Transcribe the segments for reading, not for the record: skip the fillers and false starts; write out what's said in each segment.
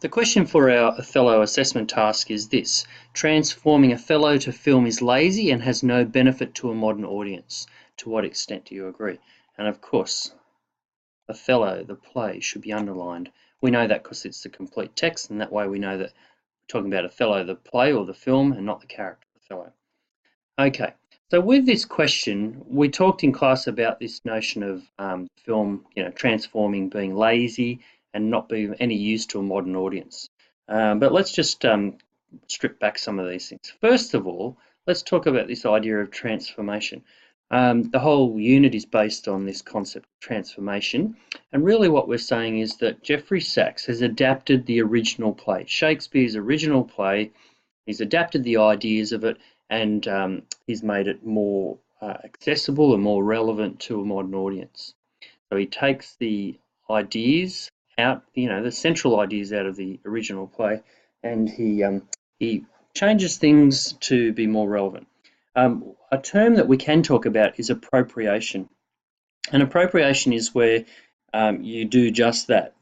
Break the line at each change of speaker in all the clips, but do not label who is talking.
The question for our Othello assessment task is this: transforming Othello to film is lazy and has no benefit to a modern audience. To what extent do you agree? And of course, Othello, the play, should be underlined. We know that because it's the complete text, and that way we know that we're talking about Othello, the play or the film, and not the character Othello. Okay, so with this question, we talked in class about this notion of film, transforming, being lazy, and not being any use to a modern audience. But let's just strip back some of these things. First of all, let's talk about this idea of transformation. The whole unit is based on this concept of transformation, and really what we're saying is that Geoffrey Saxe has adapted the original play, Shakespeare's original play. He's adapted the ideas of it, and he's made it more accessible and more relevant to a modern audience. So he takes the ideas out, the central ideas out of the original play, and he changes things to be more relevant. A term that we can talk about is appropriation. And appropriation is where you do just that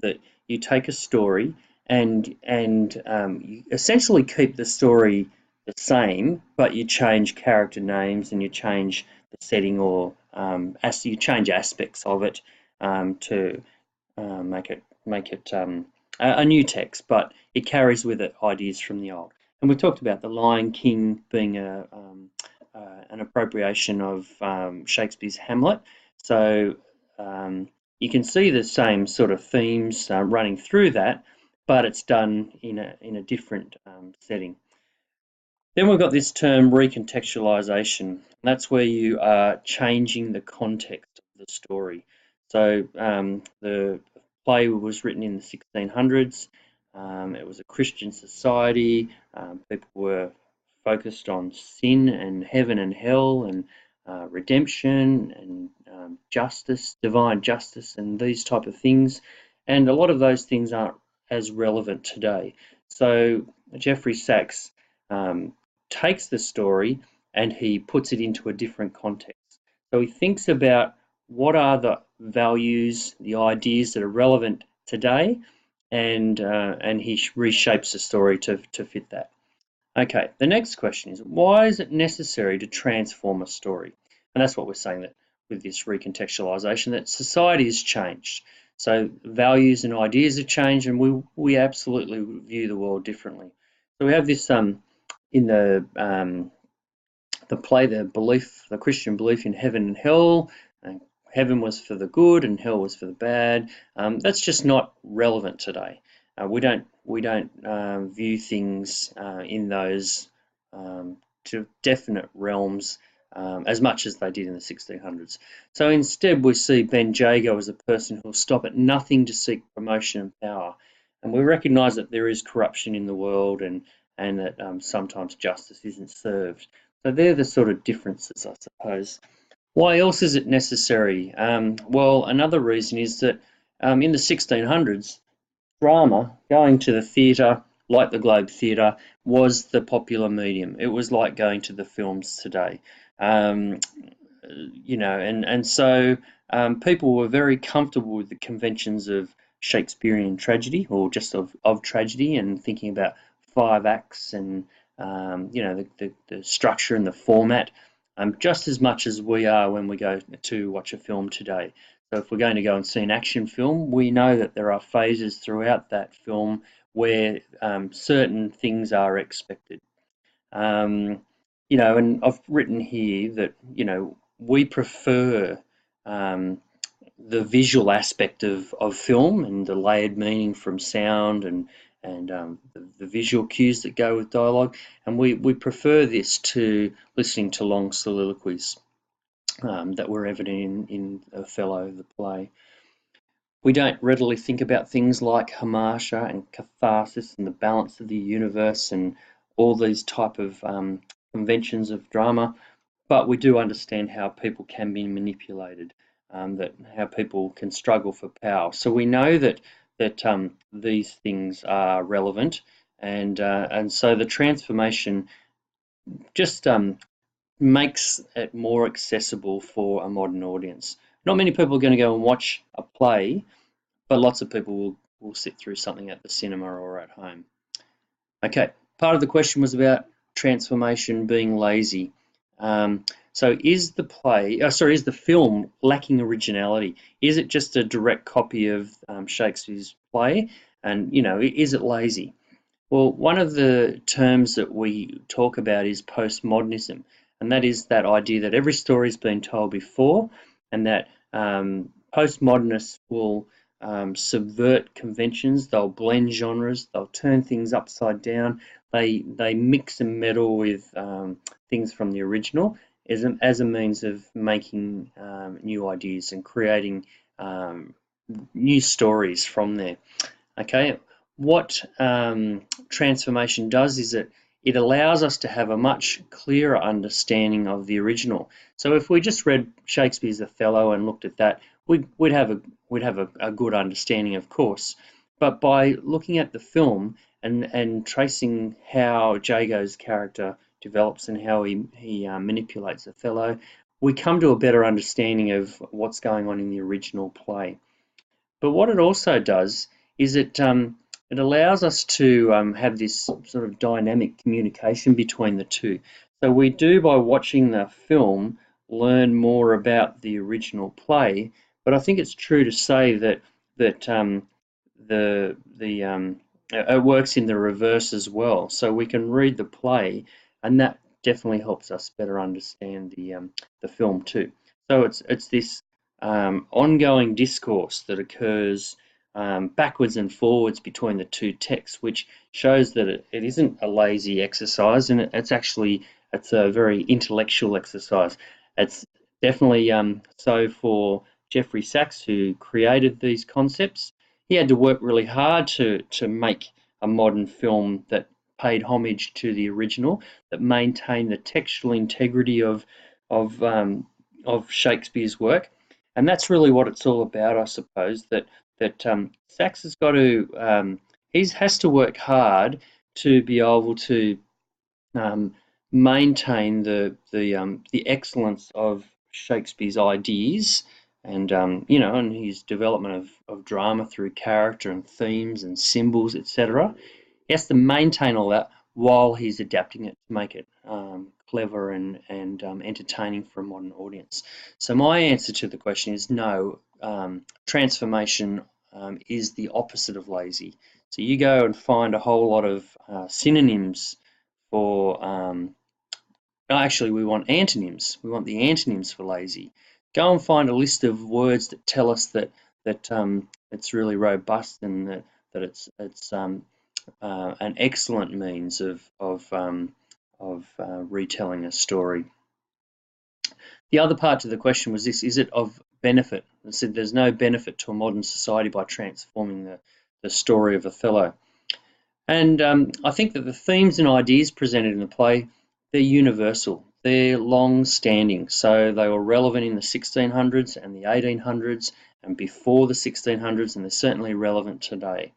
you take a story and you essentially keep the story the same, but you change character names and you change the setting, or as you change aspects of it to make it a new text, but it carries with it ideas from the old. And we talked about the Lion King being an appropriation of Shakespeare's Hamlet. So you can see the same sort of themes running through that, but it's done in a different setting. Then we've got this term recontextualization. That's where you are changing the context of the story. So the play was written in the 1600s. It was a Christian society. People were focused on sin and heaven and hell and redemption and justice, divine justice, and these type of things. And a lot of those things aren't as relevant today. So Geoffrey Saxe takes the story and he puts it into a different context. So he thinks about what are the values, the ideas that are relevant today, and he reshapes the story to fit that. Okay, the next question is, why is it necessary to transform a story? And that's what we're saying, that with this recontextualization, that society has changed. So values and ideas have changed, and we absolutely view the world differently. So we have this in the play, the Christian belief in heaven and hell. Heaven was for the good and hell was for the bad. That's just not relevant today. We don't view things in those to definite realms as much as they did in the 1600s. So instead, we see Ben Jago as a person who'll stop at nothing to seek promotion and power, and we recognise that there is corruption in the world, and that sometimes justice isn't served. So they're the sort of differences, I suppose. Why else is it necessary? Well, another reason is that in the 1600s, drama, going to the theatre, like the Globe Theatre, was the popular medium. It was like going to the films today. And so people were very comfortable with the conventions of Shakespearean tragedy, or just of tragedy, and thinking about 5 acts and the structure and the format, just as much as we are when we go to watch a film today. So if we're going to go and see an action film, we know that there are phases throughout that film where certain things are expected. And I've written here that we prefer the visual aspect of film and the layered meaning from sound and the visual cues that go with dialogue, and we prefer this to listening to long soliloquies that were evident in Othello, the play. We don't readily think about things like hamartia and catharsis and the balance of the universe and all these type of conventions of drama, but we do understand how people can be manipulated, that how people can struggle for power. So we know that these things are relevant, and so the transformation just makes it more accessible for a modern audience. Not many people are going to go and watch a play, but lots of people will we'll sit through something at the cinema or at home. Okay, part of the question was about transformation being lazy. So is is the film lacking originality? Is it just a direct copy of Shakespeare's play? And, is it lazy? Well, one of the terms that we talk about is postmodernism, and that is that idea that every story's been told before, and that postmodernists will subvert conventions. They'll blend genres. They'll turn things upside down. They mix and meddle with things from the original as a means of making new ideas and creating new stories from there. Okay, what transformation does is it allows us to have a much clearer understanding of the original. So if we just read Shakespeare's Othello and looked at that, we'd have a good understanding, of course. But by looking at the film and tracing how Jago's character develops and how he manipulates Othello, we come to a better understanding of what's going on in the original play. But what it also does is it allows us to have this sort of dynamic communication between the two. So we do, by watching the film, learn more about the original play. But I think it's true to say that it works in the reverse as well. So we can read the play, and that definitely helps us better understand the film too. So it's this ongoing discourse that occurs backwards and forwards between the two texts, which shows that it isn't a lazy exercise, and it's a very intellectual exercise. It's definitely so for Jeffrey Sachs, who created these concepts. He had to work really hard to make a modern film that paid homage to the original, that maintained the textual integrity of Shakespeare's work. And that's really what it's all about, I suppose. That Sachs has got to he has to work hard to be able to um, maintain the excellence of Shakespeare's ideas, and and his development of drama through character and themes and symbols, etc. He has to maintain all that while he's adapting it to make it clever and entertaining for a modern audience. So my answer to the question is no. Transformation is the opposite of lazy. So you go and find a whole lot of synonyms for actually, we want antonyms. We want the antonyms for lazy. Go and find a list of words that tell us that it's really robust, and that it's an excellent means of retelling a story. The other part to the question was this: is it of benefit? I said there's no benefit to a modern society by transforming the story of Othello. And I think that the themes and ideas presented in the play, they're universal. They're long-standing. So they were relevant in the 1600s and the 1800s and before the 1600s, and they're certainly relevant today.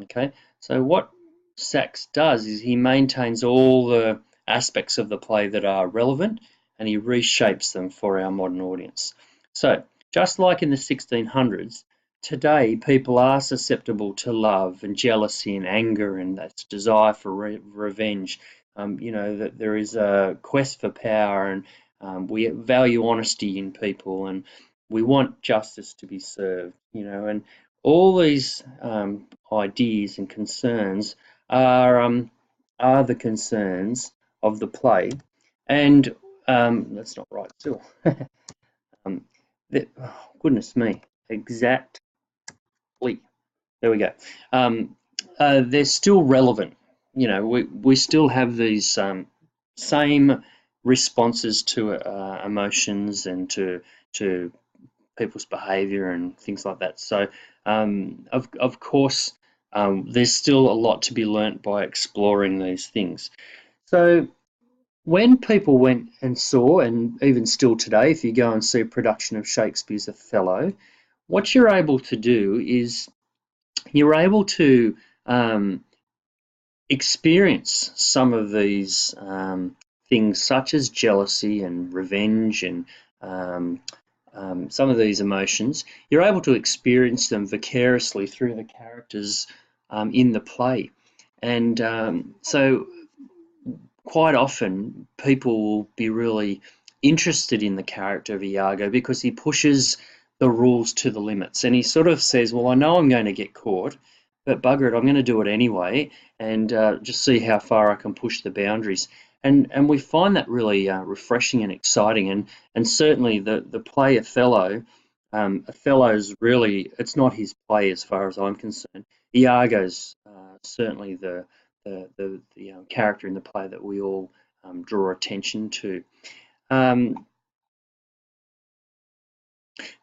Okay, so what Sachs does is he maintains all the aspects of the play that are relevant, and he reshapes them for our modern audience. So just like in the 1600s, today people are susceptible to love and jealousy and anger, and that's desire for revenge. That there is a quest for power, and we value honesty in people, and we want justice to be served. And all these ideas and concerns are the concerns of the play, and that's not right still. Goodness me, exactly. There we go. They're still relevant. We still have these same responses to emotions and to people's behaviour and things like that. So, of course, there's still a lot to be learnt by exploring these things. So, when people went and saw, and even still today, if you go and see a production of Shakespeare's Othello, what you're able to do is you're able to experience some of these things, such as jealousy and revenge and emotions, you're able to experience them vicariously through the characters in the play. And so quite often people will be really interested in the character of Iago because he pushes the rules to the limits, and he sort of says, well, I know I'm going to get caught, but bugger it, I'm going to do it anyway, and just see how far I can push the boundaries. And we find that really refreshing and exciting, and certainly the play Othello, Othello's really, it's not his play as far as I'm concerned. Iago's certainly the character in the play that we all draw attention to. Um,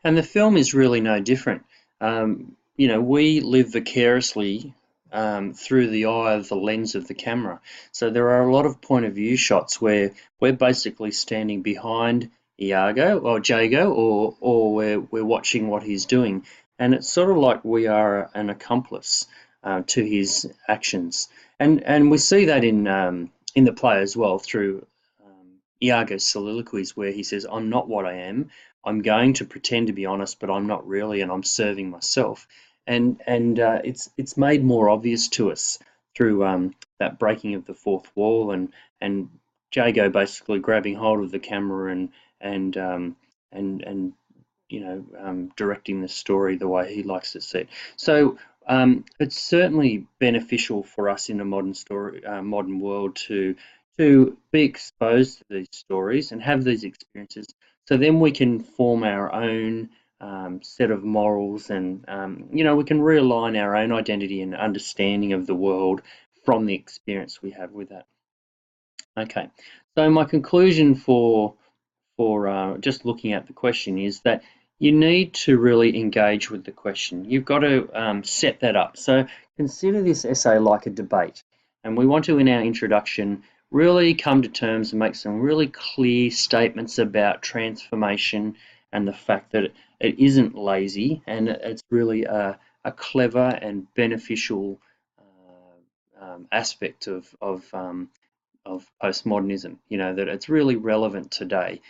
and the film is really no different. We live vicariously through the eye of the lens of the camera. So there are a lot of point of view shots where we're basically standing behind Iago or Jago, or we're watching what he's doing. And it's sort of like we are an accomplice to his actions. And we see that in the play as well through Iago's soliloquies, where he says, I'm not what I am. I'm going to pretend to be honest, but I'm not really, and I'm serving myself. And it's made more obvious to us through that breaking of the fourth wall, and Jago basically grabbing hold of the camera and um, and directing the story the way he likes to see it. So it's certainly beneficial for us in a modern world to be exposed to these stories and have these experiences, so then we can form our own set of morals, and we can realign our own identity and understanding of the world from the experience we have with that. Okay, so my conclusion for just looking at the question is that you need to really engage with the question. You've got to set that up. So consider this essay like a debate, and we want to, in our introduction, really come to terms and make some really clear statements about transformation and the fact that it isn't lazy, and it's really a clever and beneficial aspect of postmodernism, that it's really relevant today.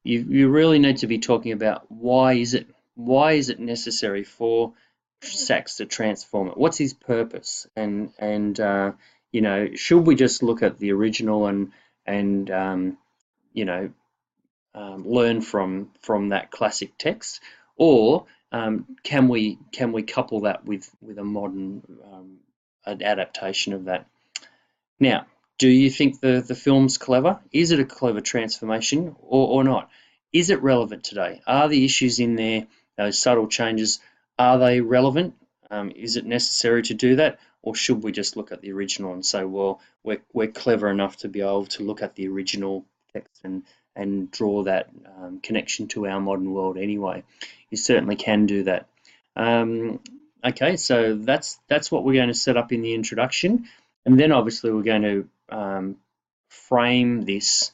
You really need to be talking about why is it necessary for Sachs to transform it? What's his purpose? And should we just look at the original and learn from that classic text, or can we couple that with a modern adaptation of that? Now, do you think the film's clever? Is it a clever transformation or not? Is it relevant today? Are the issues in there, those subtle changes, are they relevant? Is it necessary to do that? Or should we just look at the original and say, well, we're clever enough to be able to look at the original text and draw that connection to our modern world anyway? You certainly can do that. Okay, so that's what we're going to set up in the introduction. And then obviously we're going to frame this,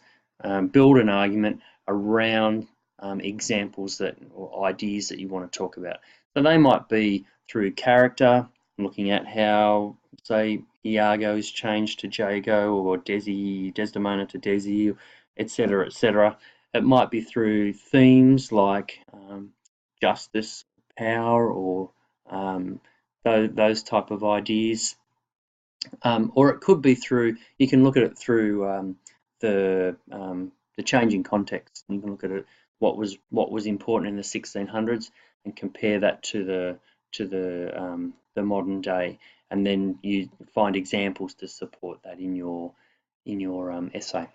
build an argument around examples or ideas that you want to talk about. So they might be through character, looking at how, say, Iago is changed to Jago, or Desdemona to Desi, etc., etc. It might be through themes like justice, power, or those type of ideas. Or it could be through, you can look at it through the changing context. You can look at it, what was important in the 1600s, and compare that to the modern day, and then you find examples to support that in your essay.